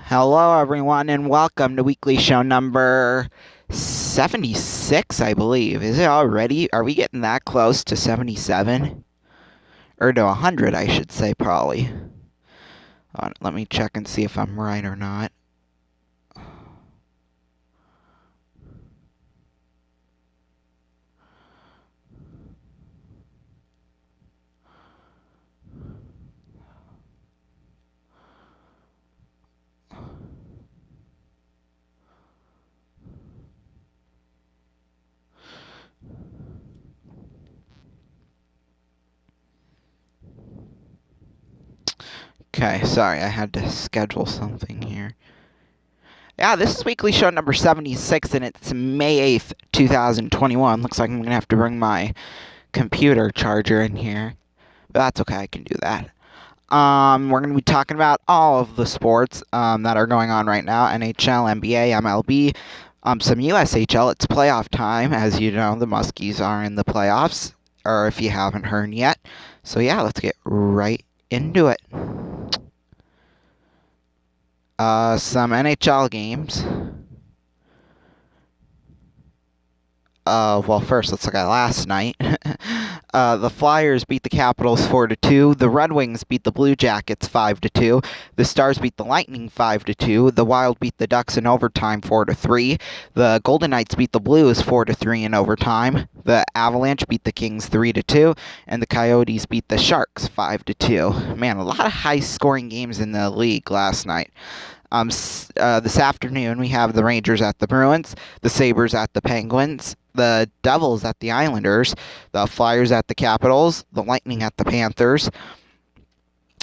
Hello, everyone, and welcome to weekly show number 76, I believe. Is it already? Are we getting that close to 77? Or to 100, I should say, probably. Let me check and see if I'm right or not. Okay, sorry, I had to schedule something here. Yeah, this is weekly show number 76, and it's May 8th, 2021. Looks like I'm going to have to bring my computer charger in here. But that's okay, I can do that. We're going to be talking about all of the sports that are going on right now. NHL, NBA, MLB, some USHL. It's playoff time. As you know, the Muskies are in the playoffs, or if you haven't heard yet. So yeah, let's get right into it. Some NHL games. Well, first, let's look at last night. The Flyers beat the Capitals 4-2. The Red Wings beat the Blue Jackets 5-2. The Stars beat the Lightning 5-2. The Wild beat the Ducks in overtime 4-3. The Golden Knights beat the Blues 4-3 in overtime. The Avalanche beat the Kings 3-2. And the Coyotes beat the Sharks 5-2. Man, a lot of high-scoring games in the league last night. This afternoon, we have the Rangers at the Bruins, the Sabres at the Penguins, the Devils at the Islanders, the Flyers at the Capitals, the Lightning at the Panthers,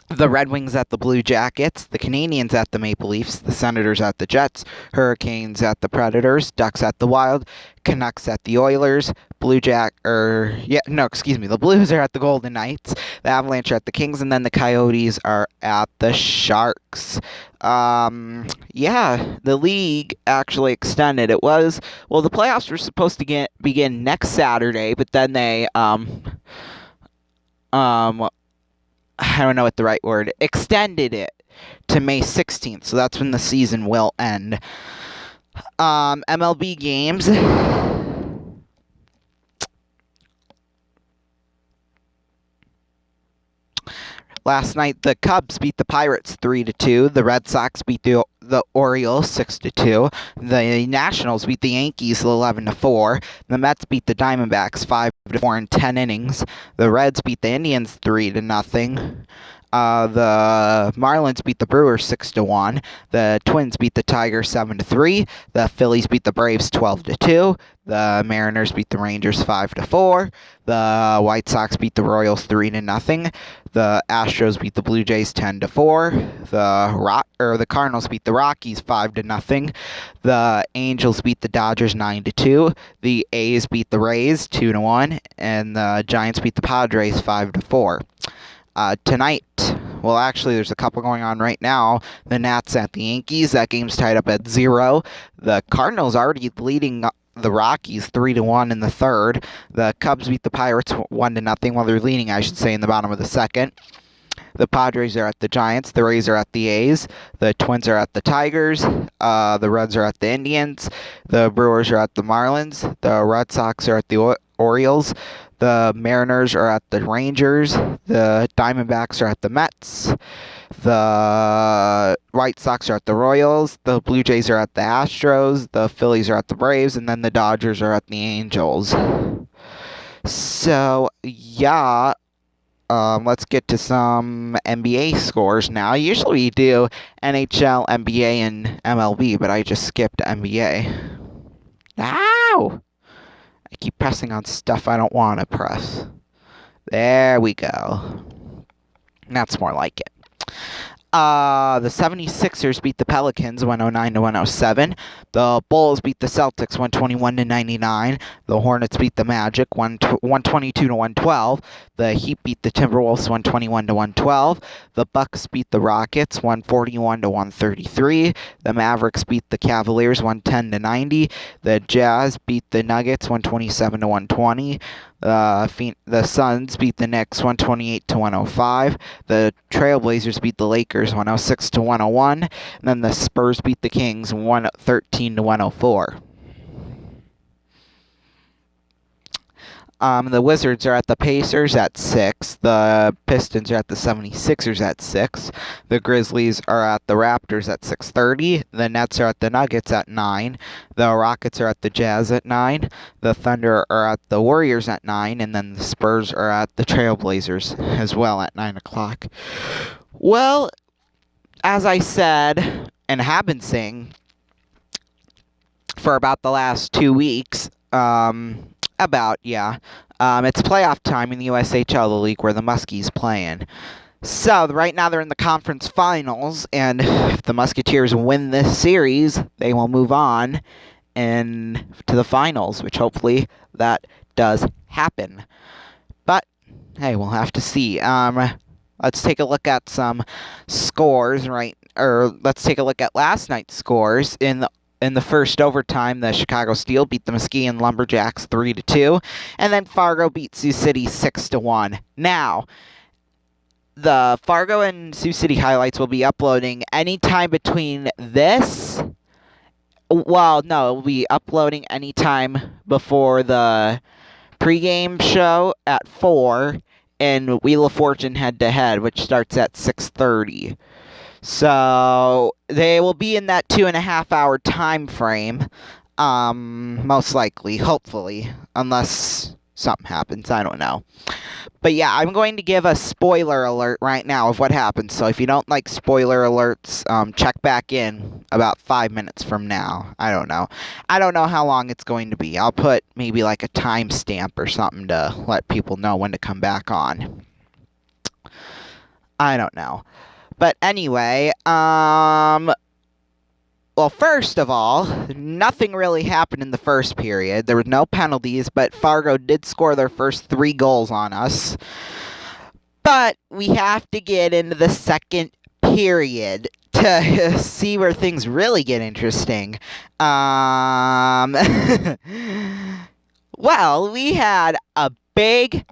the Red Wings at the Blue Jackets, the Canadiens at the Maple Leafs, the Senators at the Jets, Hurricanes at the Predators, Ducks at the Wild, Canucks at the Oilers, the Blues are at the Golden Knights, the Avalanche are at the Kings, and then the Coyotes are at the Sharks. The league actually extended. The playoffs were supposed to begin next Saturday, but then they, I don't know what the right word, extended it to May 16th, so that's when the season will end. MLB games. Last night, the Cubs beat the Pirates 3-2. The Red Sox beat the Orioles 6-2. The Nationals beat the Yankees 11-4. The Mets beat the Diamondbacks 5-4 in 10 innings. The Reds beat the Indians 3-0. The Marlins beat the Brewers 6-1. The Twins beat the Tigers 7-3. The Phillies beat the Braves 12-2. The Mariners beat the Rangers 5-4. The White Sox beat the Royals 3-0. The Astros beat the Blue Jays 10-4. The Cardinals beat the Rockies 5-0. The Angels beat the Dodgers 9-2. The A's beat the Rays 2-1, and the Giants beat the Padres 5-4. Tonight, well, actually, there's a couple going on right now. The Nats at the Yankees. That game's tied up at 0. The Cardinals already leading the Rockies 3-1 in the third. The Cubs beat the Pirates 1-0. Well, they're leading, I should say, in the bottom of the second. The Padres are at the Giants. The Rays are at the A's. The Twins are at the Tigers. The Reds are at the Indians. The Brewers are at the Marlins. The Red Sox are at the Orioles. The Mariners are at the Rangers. The Diamondbacks are at the Mets. The White Sox are at the Royals. The Blue Jays are at the Astros. The Phillies are at the Braves. And then the Dodgers are at the Angels. So, yeah. Let's get to some NBA scores now. Usually we do NHL, NBA, and MLB, but I just skipped NBA. Ow! I keep pressing on stuff I don't want to press. There we go. That's more like it. The 76ers beat the Pelicans 109-107. The Bulls beat the Celtics 121-99. The Hornets beat the Magic 122-112. The Heat beat the Timberwolves 121-112. The Bucks beat the Rockets 141-133. The Mavericks beat the Cavaliers 110-90. The Jazz beat the Nuggets 127-120. The Suns beat the Knicks 128-105. The Trailblazers beat the Lakers 106-101. And then the Spurs beat the Kings 113-104. The Wizards are at the Pacers at 6. The Pistons are at the 76ers at 6. The Grizzlies are at the Raptors at 6:30. The Nets are at the Nuggets at 9. The Rockets are at the Jazz at 9. The Thunder are at the Warriors at 9. And then the Spurs are at the Trailblazers as well at 9 o'clock. Well, as I said, and have been saying for about the last 2 weeks, it's playoff time in the USHL, the league where the Muskies playing. So, right now they're in the conference finals, and if the Musketeers win this series, they will move on to the finals, which hopefully that does happen. But, hey, we'll have to see. Let's take a look at some scores, let's take a look at last night's scores. In the first overtime, the Chicago Steel beat the Muskegon Lumberjacks 3-2, and then Fargo beat Sioux City 6-1. Now, the Fargo and Sioux City highlights will be uploading anytime between this. Well, no, it will be uploading anytime before the pregame show at 4 and Wheel of Fortune head-to-head, which starts at 6:30. So, they will be in that 2.5-hour time frame, most likely, hopefully, unless something happens, I don't know. But yeah, I'm going to give a spoiler alert right now of what happens, so if you don't like spoiler alerts, check back in about 5 minutes from now. I don't know how long it's going to be. I'll put maybe like a timestamp or something to let people know when to come back on. I don't know. But anyway, well, first of all, nothing really happened in the first period. There were no penalties, but Fargo did score their first 3 goals on us. But we have to get into the second period to see where things really get interesting. Well, we had a big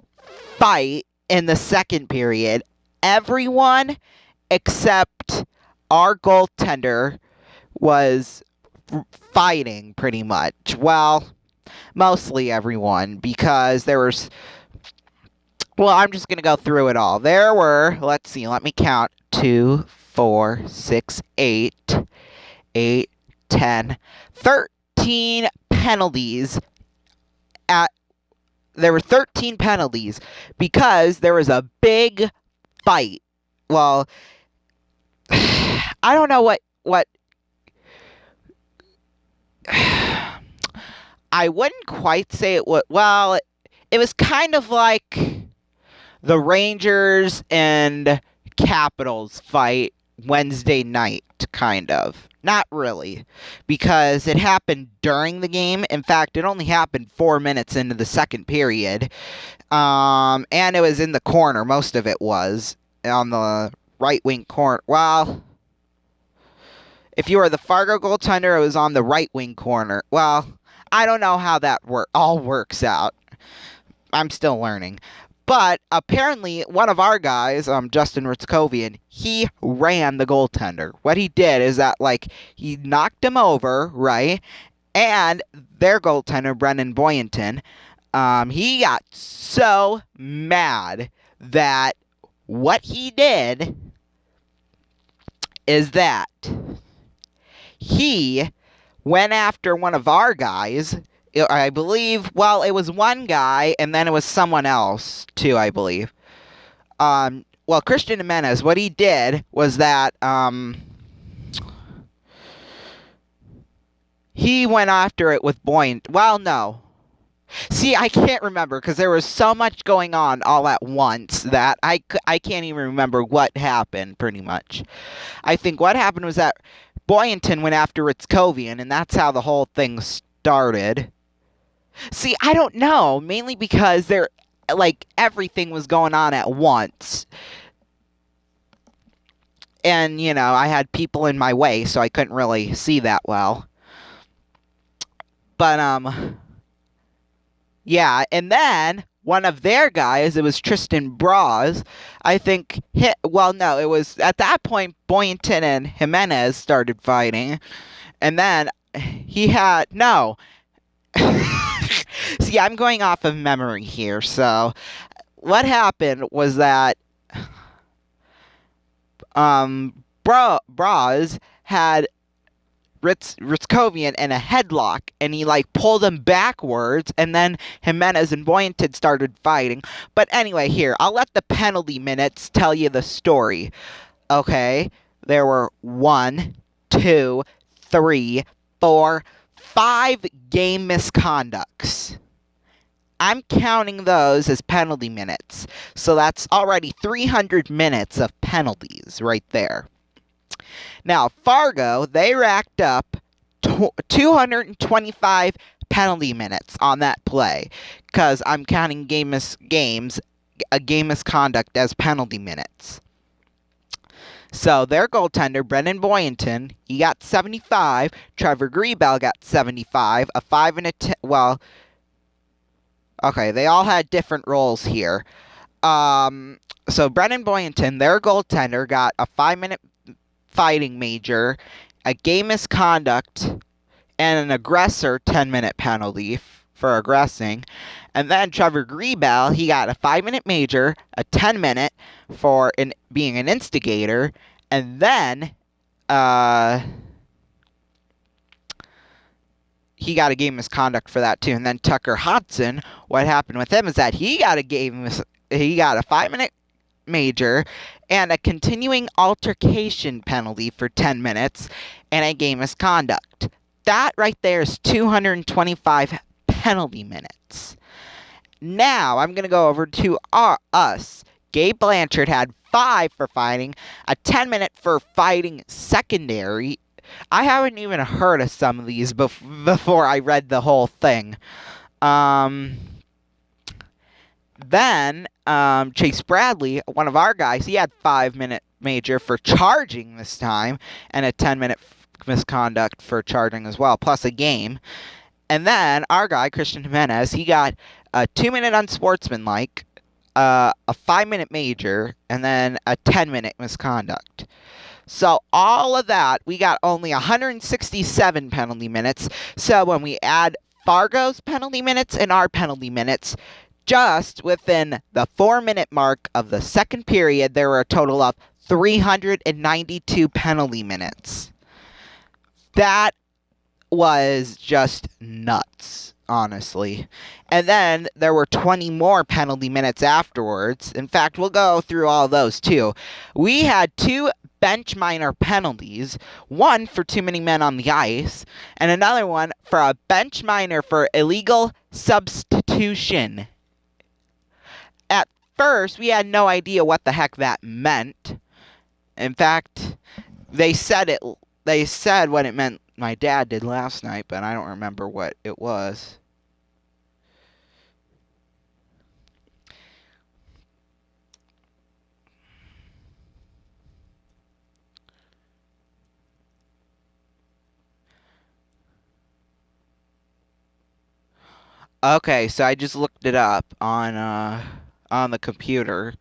fight in the second period. Everyone except our goaltender was fighting pretty much. Well, mostly everyone, because there was... Well, I'm just going to go through it all. There were, let me count, 2, 4, 6, 8, 10, 13 penalties. There were 13 penalties because there was a big fight. Well, I don't know what I wouldn't quite say it was. Well, it was kind of like the Rangers and Capitals fight Wednesday night, kind of. Not really, because it happened during the game. In fact, it only happened 4 minutes into the second period, and it was in the corner. Most of it was on the right wing corner. Well, if you were the Fargo goaltender, it was on the right wing corner. Well, I don't know how that all works out. I'm still learning. But apparently, one of our guys, Justin Ritzkovian, he ran the goaltender. What he did is that, he knocked him over, right? And their goaltender, Brendan Boyenton, he got so mad that what he did is that he went after one of our guys. I believe, well, it was one guy, and then it was someone else, too, I believe. Well, Christian Jimenez, what he did was that, he went after it with Boynt. Well, no. See, I can't remember, because there was so much going on all at once that I can't even remember what happened, pretty much. I think what happened was that Boyenton went after Ritzkovian, and that's how the whole thing started. See, I don't know, mainly because everything was going on at once. And, I had people in my way, so I couldn't really see that well. But, yeah, and then one of their guys, it was Tristan Bras, I think hit, well, no, it was at that point Boynton and Jimenez started fighting, and then he had, no. See, I'm going off of memory here, so what happened was that Bras had Ritzkovian in a headlock, and he like pulled him backwards, and then Jimenez and Boynton started fighting. But anyway, here, I'll let the penalty minutes tell you the story. Okay, there were 1, 2, 3, 4, 5 game misconducts. I'm counting those as penalty minutes. So that's already 300 minutes of penalties right there. Now, Fargo, they racked up 225 penalty minutes on that play, because I'm counting game misconduct as penalty minutes. So their goaltender, Brendan Boynton, he got 75. Trevor Griebel got 75. A 5 and a 10. Well, okay, they all had different roles here. So Brendan Boynton, their goaltender, got a 5-minute fighting major, a game misconduct, and an aggressor 10-minute penalty for aggressing. And then Trevor Griebel, he got a 5-minute major, a 10-minute for being an instigator, and then he got a game misconduct for that too. And then Tucker Hodgson, what happened with him is that he got a 5-minute major and a continuing altercation penalty for 10 minutes and a game misconduct. That right there is 225 penalty minutes. Now, I'm going to go over to us. Gabe Blanchard had 5 for fighting, a 10-minute for fighting secondary. I haven't even heard of some of these before I read the whole thing. Then, Chase Bradley, one of our guys, he had 5-minute major for charging this time, and a 10-minute misconduct for charging as well, plus a game. And then, our guy, Christian Jimenez, he got a 2-minute unsportsmanlike, a 5-minute major, and then a 10-minute misconduct. So, all of that, we got only 167 penalty minutes. So, when we add Fargo's penalty minutes and our penalty minutes, just within the 4-minute mark of the second period, there were a total of 392 penalty minutes. That was just nuts, honestly. And then there were 20 more penalty minutes afterwards. In fact, we'll go through all those too. We had 2 bench minor penalties, one for too many men on the ice, and another one for a bench minor for illegal substitution. At first, we had no idea what the heck that meant. In fact, they said what it meant my dad did last night, but I don't remember what it was. Okay, so I just looked it up on the computer.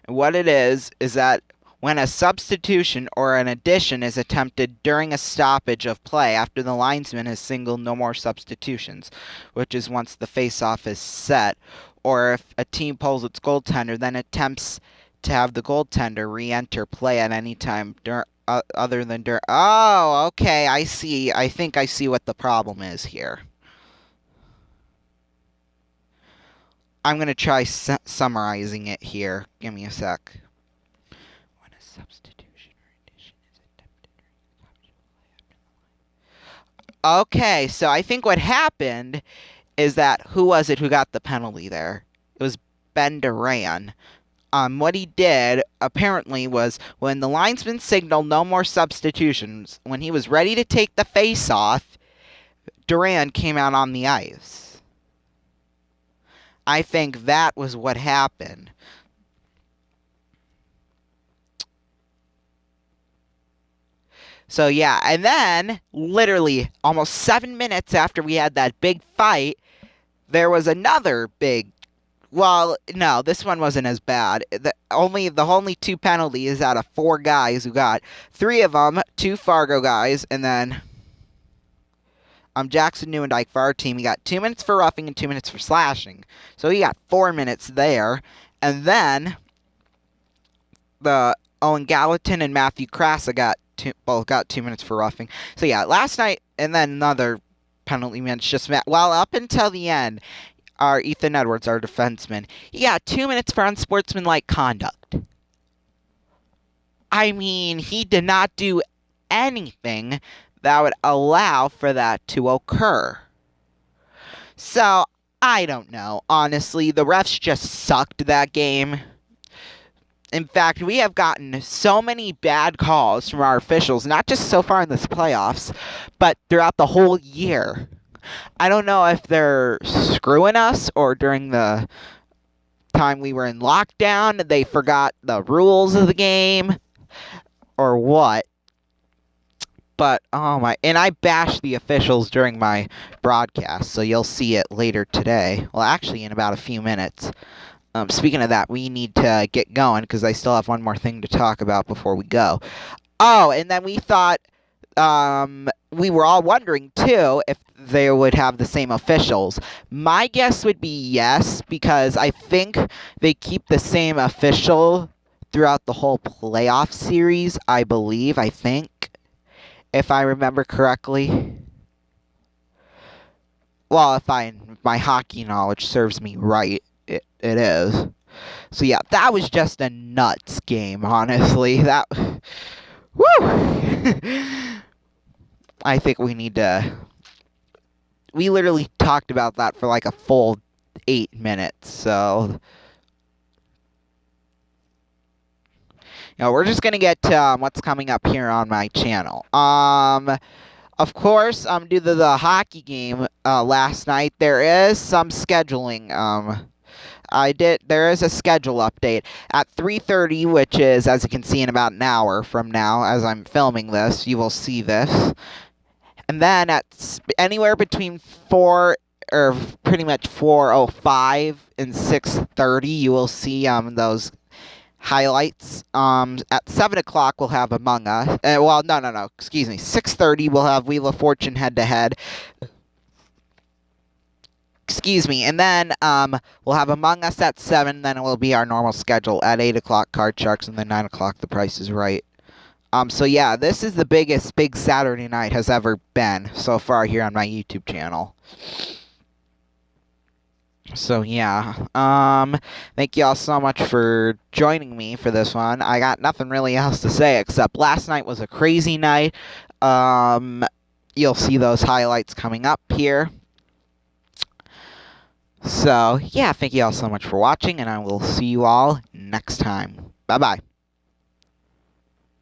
And what it is that when a substitution or an addition is attempted during a stoppage of play after the linesman has signaled no more substitutions, which is once the face-off is set, or if a team pulls its goaltender, then attempts to have the goaltender re-enter play at any time other than during... Oh, okay, I see. I think I see what the problem is here. I'm going to try summarizing it here. Give me a sec. When a substitution or addition is attempted. Okay, so I think what happened is that, who was it who got the penalty there? It was Ben Duran. What he did, apparently, was when the linesman signaled no more substitutions, when he was ready to take the face-off, Duran came out on the ice. I think that was what happened. So yeah, and then, literally, almost 7 minutes after we had that big fight, there was another big Well, no, this one wasn't as bad. The only two penalties out of four guys who got. Three of them, two Fargo guys, and then Jackson Newendike for our team. He got 2 minutes for roughing and 2 minutes for slashing. So he got 4 minutes there. And then Owen Gallatin and Matthew Krasa both got 2 minutes for roughing. So yeah, last night, and then another penalty minutes just met. Well, up until the end, our Ethan Edwards, our defenseman, he got 2 minutes for unsportsmanlike conduct. I mean, he did not do anything that would allow for that to occur. So, I don't know. Honestly, the refs just sucked that game. In fact, we have gotten so many bad calls from our officials, not just so far in this playoffs, but throughout the whole year. I don't know if they're screwing us or during the time we were in lockdown, they forgot the rules of the game or what. But, oh my, and I bashed the officials during my broadcast, so you'll see it later today. Well, actually, in about a few minutes. Speaking of that, we need to get going because I still have one more thing to talk about before we go. Oh, and then we thought, we were all wondering, too, if they would have the same officials. My guess would be yes, because I think they keep the same official throughout the whole playoff series, I think, if I remember correctly. Well, if my hockey knowledge serves me right, it is. So yeah, that was just a nuts game, honestly. Woo! I think we need to... We literally talked about that for like a full 8 minutes, so... We're just gonna get to what's coming up here on my channel. Of course, due to the hockey game last night, there is some scheduling. There is a schedule update at 3:30, which is, as you can see, in about an hour from now, as I'm filming this, you will see this. And then at anywhere between 4, or pretty much 4:05 and 6:30, you will see those highlights. At 7 o'clock, we'll have Among Us. Well, no, excuse me. 6:30, we'll have Wheel of Fortune head-to-head. Excuse me. And then we'll have Among Us at 7. Then it will be our normal schedule. At 8 o'clock, Card Sharks. And then 9 o'clock, The Price is Right. So yeah, this is the biggest big Saturday night has ever been so far here on my YouTube channel. So yeah, thank you all so much for joining me for this one. I got nothing really else to say except last night was a crazy night. You'll see those highlights coming up here. So yeah, thank you all so much for watching, and I will see you all next time. Bye-bye.